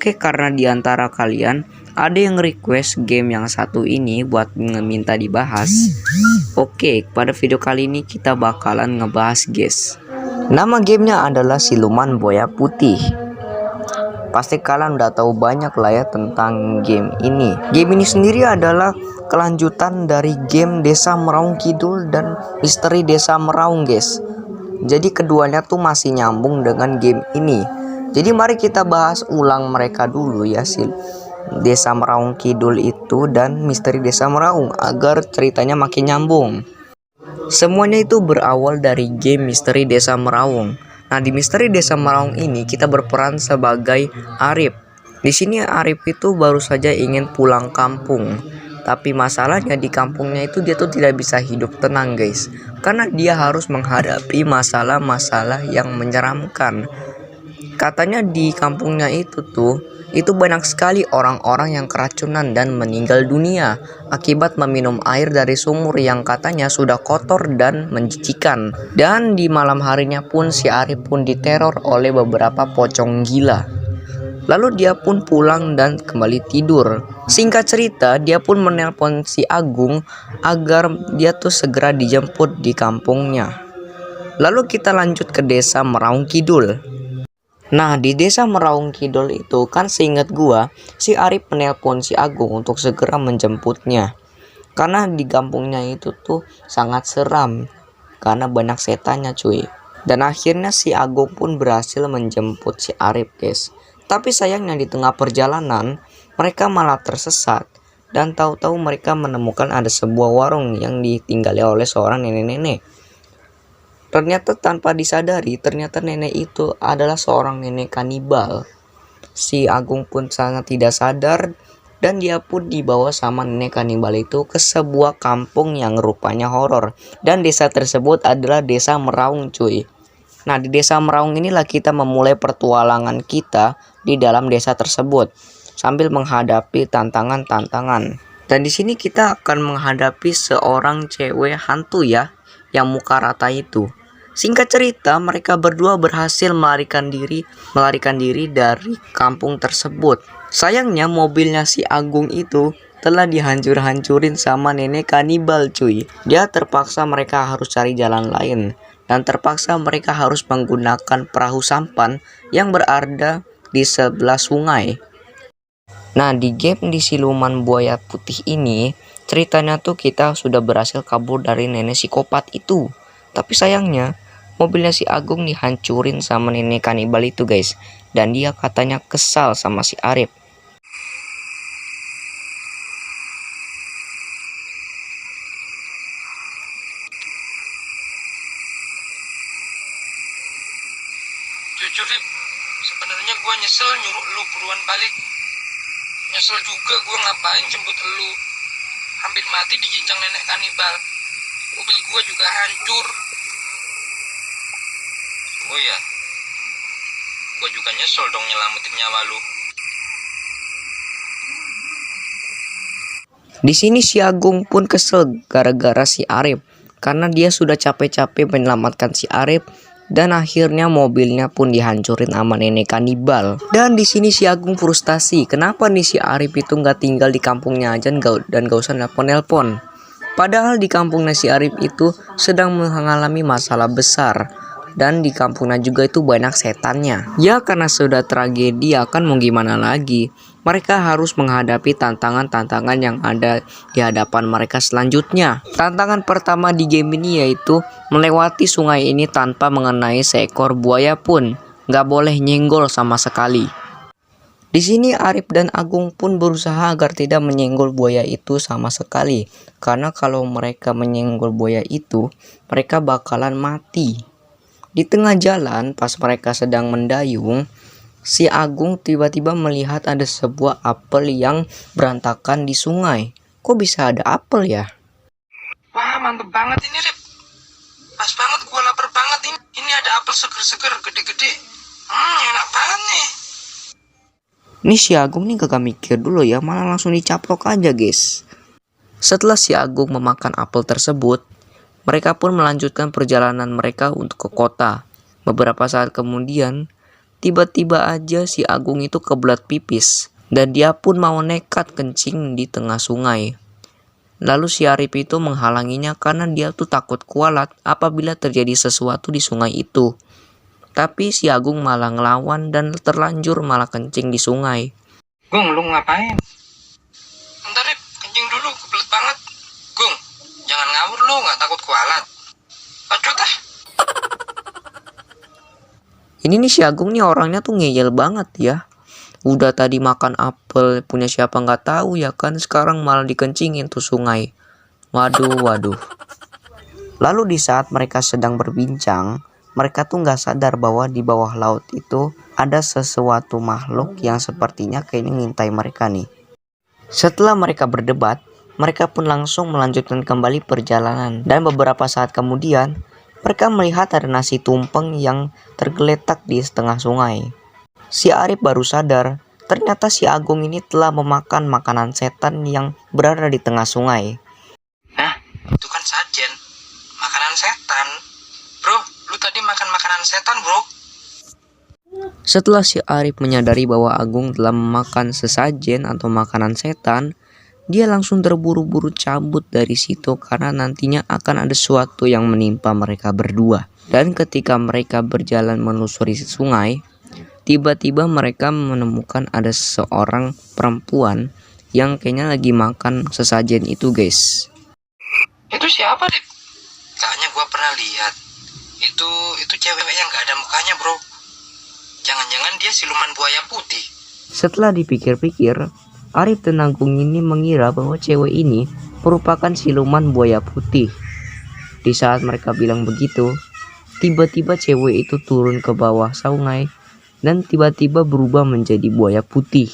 Oke, karena diantara kalian ada yang request game yang satu ini buat minta dibahas. Oke, pada video kali ini kita bakalan ngebahas guys. Nama gamenya adalah Siluman Buaya Putih. Pasti kalian udah tahu banyak lah ya tentang game ini. Game ini sendiri adalah kelanjutan dari game Desa Meraung Kidul dan Misteri Desa Meraung guys. Jadi keduanya tuh masih nyambung dengan game ini. Jadi mari kita bahas ulang mereka dulu ya, Desa Meraung Kidul itu dan Misteri Desa Meraung agar ceritanya makin nyambung. Semuanya itu berawal dari game Misteri Desa Meraung. Nah, di Misteri Desa Meraung ini kita berperan sebagai Arif. Di sini Arif itu baru saja ingin pulang kampung. Tapi masalahnya di kampungnya itu dia tuh tidak bisa hidup tenang guys. Karena dia harus menghadapi masalah-masalah yang menyeramkan. Katanya di kampungnya itu banyak sekali orang-orang yang keracunan dan meninggal dunia akibat meminum air dari sumur yang katanya sudah kotor dan menjijikan. Dan di malam harinya pun si Arif pun diteror oleh beberapa pocong gila. Lalu dia pun pulang dan kembali tidur. Singkat cerita, dia pun menelpon si Agung agar dia tuh segera dijemput di kampungnya. Lalu kita lanjut ke Desa Meraung Kidul. Nah, di Desa Meraung Kidul itu kan seingat gua, si Arif menelpon si Agung untuk segera menjemputnya. Karena di kampungnya itu tuh sangat seram karena banyak setannya cuy. Dan akhirnya si Agung pun berhasil menjemput si Arif guys. Tapi sayangnya di tengah perjalanan mereka malah tersesat dan tahu-tahu mereka menemukan ada sebuah warung yang ditinggali oleh seorang nenek-nenek. Ternyata tanpa disadari, ternyata nenek itu adalah seorang nenek kanibal. Si Agung pun sangat tidak sadar dan dia pun dibawa sama nenek kanibal itu ke sebuah kampung yang rupanya horor. Dan desa tersebut adalah Desa Meraung cuy. Nah, di Desa Meraung inilah kita memulai pertualangan kita di dalam desa tersebut sambil menghadapi tantangan-tantangan. Dan di sini kita akan menghadapi seorang cewek hantu ya, yang muka rata itu. Singkat cerita, mereka berdua berhasil melarikan diri dari kampung tersebut. Sayangnya mobilnya si Agung itu telah dihancur-hancurin sama nenek kanibal cuy. Dia terpaksa mereka harus cari jalan lain. Dan terpaksa mereka harus menggunakan perahu sampan yang berada di sebelah sungai. Nah, di game di Siluman Buaya Putih ini, ceritanya tuh kita sudah berhasil kabur dari nenek psikopat itu. Tapi sayangnya mobilnya si Agung dihancurin sama nenek kanibal itu guys. Dan dia katanya kesal sama si Arif. Jujur Rip, sebenarnya gue nyesel nyuruh lu buruan balik. Nyesel juga gue ngapain jemput lu. Hampir mati digincang nenek kanibal. Mobil gue juga hancur. Oh ya, gue juga nyesel dong nyelamatin nyawa lu. Di sini si Agung pun kesel gara-gara si Arif karena dia sudah capek-capek menyelamatkan si Arif dan akhirnya mobilnya pun dihancurin sama nenek kanibal. Dan di sini si Agung frustasi, kenapa nih si Arif itu nggak tinggal di kampungnya aja dan gak usah nelpon-nelpon. Padahal di kampungnya si Arif itu sedang mengalami masalah besar. Dan di kampungnya juga itu banyak setannya. Ya karena sudah tragedi akan mau gimana lagi. Mereka harus menghadapi tantangan-tantangan yang ada di hadapan mereka selanjutnya. Tantangan pertama di game ini yaitu melewati sungai ini tanpa mengenai seekor buaya pun. Gak boleh nyenggol sama sekali. Di sini Arif dan Agung pun berusaha agar tidak menyenggol buaya itu sama sekali. Karena kalau mereka menyenggol buaya itu, mereka bakalan mati. Di tengah jalan pas mereka sedang mendayung, si Agung tiba-tiba melihat ada sebuah apel yang berantakan di sungai. Kok bisa ada apel ya? Wah, mantep banget ini Rip. Pas banget, gue lapar banget ini. Ini ada apel seger-seger, gede-gede. Enak banget nih. Nih si Agung nih kagak mikir dulu ya, malah langsung dicaplok aja guys. Setelah si Agung memakan apel tersebut, mereka pun melanjutkan perjalanan mereka untuk ke kota. Beberapa saat kemudian, tiba-tiba aja si Agung itu kebelat pipis. Dan dia pun mau nekat kencing di tengah sungai. Lalu si Arif itu menghalanginya karena dia tuh takut kualat apabila terjadi sesuatu di sungai itu. Tapi si Agung malah ngelawan dan terlanjur malah kencing di sungai. Gung, lu ngapain? Bentar, Rip, kencing dulu, kebelet banget. Gung, jangan ngawur lu, nggak takut kualat. Bacot ah. Ini nih si Agung nih orangnya tuh ngeyel banget ya. Udah tadi makan apel punya siapa nggak tahu ya kan, sekarang malah dikencingin tuh sungai. Waduh. Lalu di saat mereka sedang berbincang, mereka tuh nggak sadar bahwa di bawah laut itu ada sesuatu makhluk yang sepertinya kayaknya ngintai mereka nih. Setelah mereka berdebat, mereka pun langsung melanjutkan kembali perjalanan. Dan beberapa saat kemudian, mereka melihat ada nasi tumpeng yang tergeletak di setengah sungai. Si Arif baru sadar, ternyata si Agung ini telah memakan makanan setan yang berada di tengah sungai. Hah? Itu kan sajen. Makanan setan. Bro, lu tadi makan makanan setan, bro. Setelah si Arif menyadari bahwa Agung telah memakan sesajen atau makanan setan, dia langsung terburu-buru cabut dari situ karena nantinya akan ada sesuatu yang menimpa mereka berdua. Dan ketika mereka berjalan menelusuri sungai, tiba-tiba mereka menemukan ada seorang perempuan yang kayaknya lagi makan sesajen itu, guys. Itu siapa, Rip? Kayaknya gua pernah lihat. Itu cewek yang gak ada mukanya, bro. Jangan-jangan dia siluman buaya putih. Setelah dipikir-pikir, Arif dan Agung ini mengira bahwa cewek ini merupakan siluman buaya putih. Di saat mereka bilang begitu, tiba-tiba cewek itu turun ke bawah sungai dan tiba-tiba berubah menjadi buaya putih.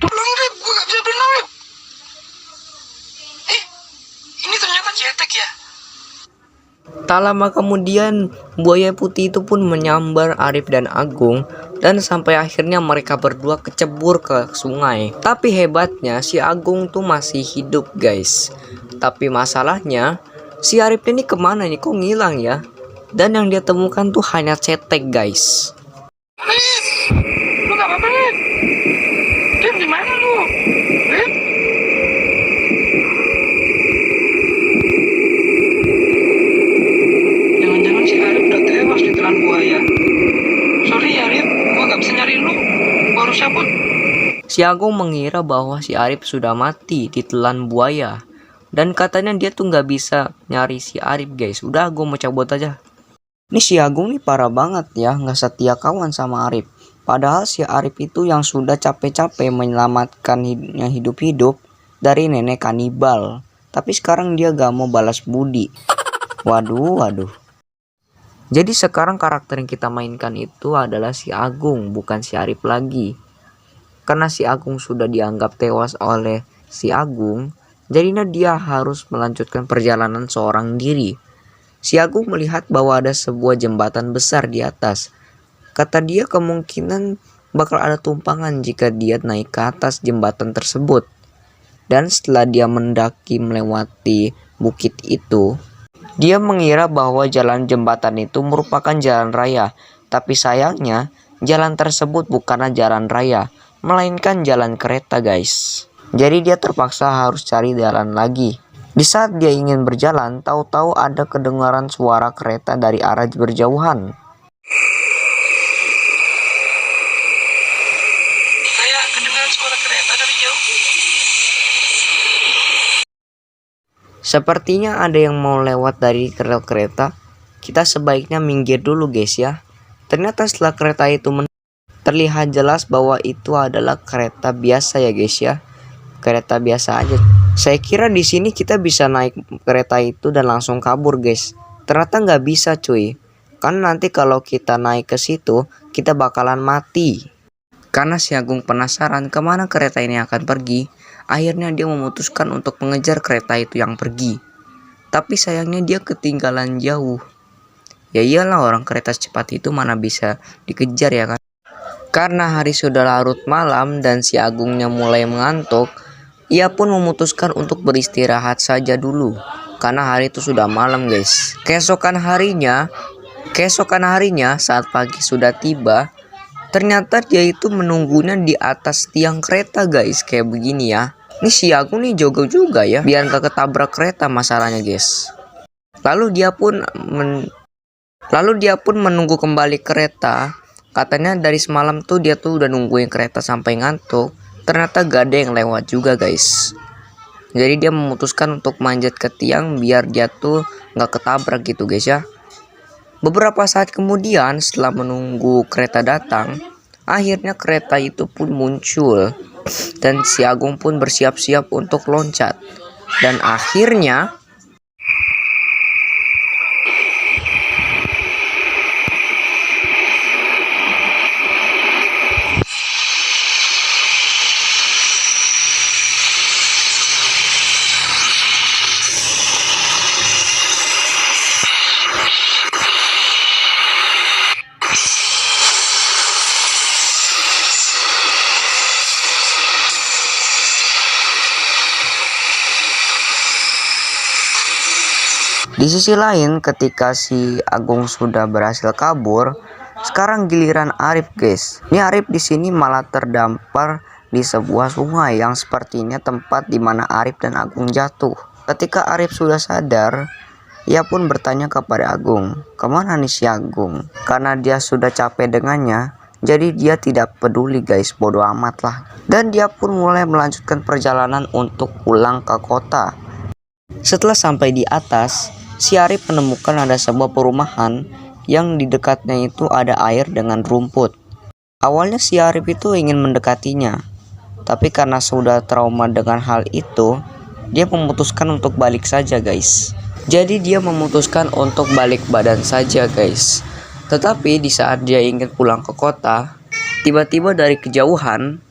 Tolong, Rip, gua gak bisa berenang, Rip. Ini ternyata cetek ya. Tak lama kemudian, buaya putih itu pun menyambar Arif dan Agung dan sampai akhirnya mereka berdua kecebur ke sungai. Tapi hebatnya si Agung tuh masih hidup, guys. Tapi masalahnya si Arif ini kemana nih, kok ngilang ya? Dan yang dia temukan tuh hanya cetek, guys. Rip, lu gak apa-apa, Rip? Rip, di mana lu? Rip? Jangan-jangan si Arif udah tewas ditelan buaya. Sorry ya, Rip, gua gak bisa nyari lu. Gua harus cabut. Si Agung mengira bahwa si Arif sudah mati ditelan buaya. Dan katanya dia tuh nggak bisa nyari si Arif, guys. Udah, gue mau cabut aja. Ini si Agung nih parah banget ya, nggak setia kawan sama Arif. Padahal si Arif itu yang sudah capek-capek menyelamatkannya hidup-hidup dari nenek kanibal. Tapi sekarang dia gak mau balas budi. Waduh. Jadi sekarang karakter yang kita mainkan itu adalah si Agung, bukan si Arif lagi. Karena si Agung sudah dianggap tewas oleh si Agung, jadinya dia harus melanjutkan perjalanan seorang diri. Si Agung melihat bahwa ada sebuah jembatan besar di atas. Kata dia kemungkinan bakal ada tumpangan jika dia naik ke atas jembatan tersebut. Dan setelah dia mendaki melewati bukit itu, dia mengira bahwa jalan jembatan itu merupakan jalan raya. Tapi sayangnya jalan tersebut bukanlah jalan raya, melainkan jalan kereta, guys. Jadi dia terpaksa harus cari jalan lagi. Di saat dia ingin berjalan, tahu-tahu ada kedengaran suara kereta dari arah berjauhan. Kayak kedengaran suara kereta dari jauh. Sepertinya ada yang mau lewat dari rel kereta. Kita sebaiknya minggir dulu, guys ya. Ternyata setelah kereta itu terlihat jelas bahwa itu adalah kereta biasa ya, guys ya. Kereta biasa aja. Saya kira di sini kita bisa naik kereta itu dan langsung kabur, guys. Ternyata nggak bisa, cuy. Karena nanti kalau kita naik ke situ, kita bakalan mati. Karena si Agung penasaran kemana kereta ini akan pergi, akhirnya dia memutuskan untuk mengejar kereta itu yang pergi. Tapi sayangnya dia ketinggalan jauh. Ya iyalah, orang kereta secepat itu mana bisa dikejar ya kan. Karena hari sudah larut malam dan si Agungnya mulai mengantuk, ia pun memutuskan untuk beristirahat saja dulu. Karena hari itu sudah malam guys. Keesokan harinya saat pagi sudah tiba, ternyata dia itu menunggunya di atas tiang kereta guys. Kayak begini ya. Ini si Agung nih jogo juga ya, biar gak ketabrak kereta masalahnya guys. Lalu dia pun menunggu kembali kereta. Katanya dari semalam tuh dia tuh udah nungguin kereta sampai ngantuk. Ternyata gak ada yang lewat juga guys. Jadi dia memutuskan untuk manjat ke tiang biar dia tuh gak ketabrak gitu guys ya. Beberapa saat kemudian setelah menunggu kereta datang, akhirnya kereta itu pun muncul. Dan si Agung pun bersiap-siap untuk loncat. Dan akhirnya di sisi lain, ketika si Agung sudah berhasil kabur, sekarang giliran Arif guys. Ini Arif di sini malah terdampar di sebuah sungai yang sepertinya tempat di mana Arif dan Agung jatuh. Ketika Arif sudah sadar, ia pun bertanya kepada Agung, kemana nih si Agung? Karena dia sudah capek dengannya, jadi dia tidak peduli guys, bodoh amat lah. Dan dia pun mulai melanjutkan perjalanan untuk pulang ke kota. Setelah sampai di atas, si Arif menemukan ada sebuah perumahan yang di dekatnya itu ada air dengan rumput. Awalnya si Arif itu ingin mendekatinya, tapi karena sudah trauma dengan hal itu, dia memutuskan untuk balik saja guys. Jadi dia memutuskan untuk balik badan saja guys. Tetapi di saat dia ingin pulang ke kota, tiba-tiba dari kejauhan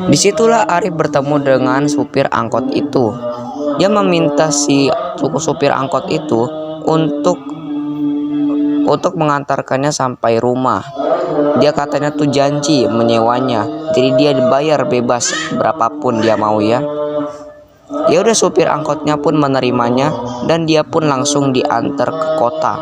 disitulah Arif bertemu dengan supir angkot itu. Dia meminta si supir angkot itu untuk mengantarkannya sampai rumah. Dia katanya tuh janji menyewanya, jadi dia dibayar bebas berapapun dia mau ya. Ya udah, supir angkotnya pun menerimanya dan dia pun langsung diantar ke kota.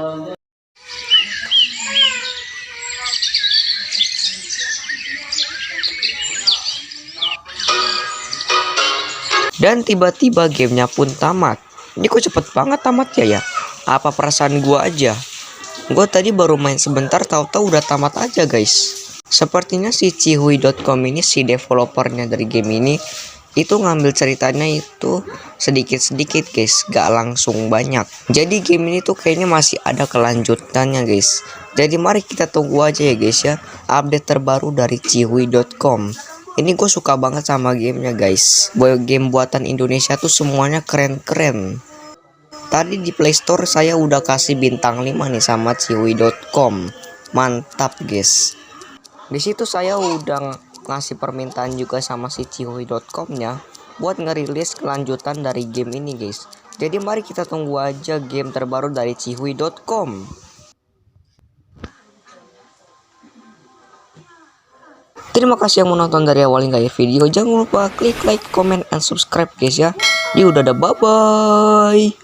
Dan tiba-tiba gamenya pun tamat. Ini kok cepet banget tamatnya ya? Apa perasaan gua aja? Gua tadi baru main sebentar, tahu-tahu udah tamat aja guys. Sepertinya si Cihui.com ini, si developernya dari game ini, itu ngambil ceritanya itu sedikit-sedikit guys, gak langsung banyak. Jadi game ini tuh kayaknya masih ada kelanjutannya guys. Jadi mari kita tunggu aja ya guys ya, update terbaru dari Cihui.com. Ini gue suka banget sama gamenya guys. Game buatan Indonesia tuh semuanya keren-keren. Tadi di Play Store saya udah kasih bintang 5 nih sama Cihui.com. Mantap guys. Di situ saya udah ngasih permintaan juga sama si Cihui.com-nya buat ngerilis kelanjutan dari game ini guys. Jadi mari kita tunggu aja game terbaru dari Cihui.com. Terima kasih yang menonton dari awal hingga akhir video. Jangan lupa klik like, comment, and subscribe guys ya. Udah bye bye.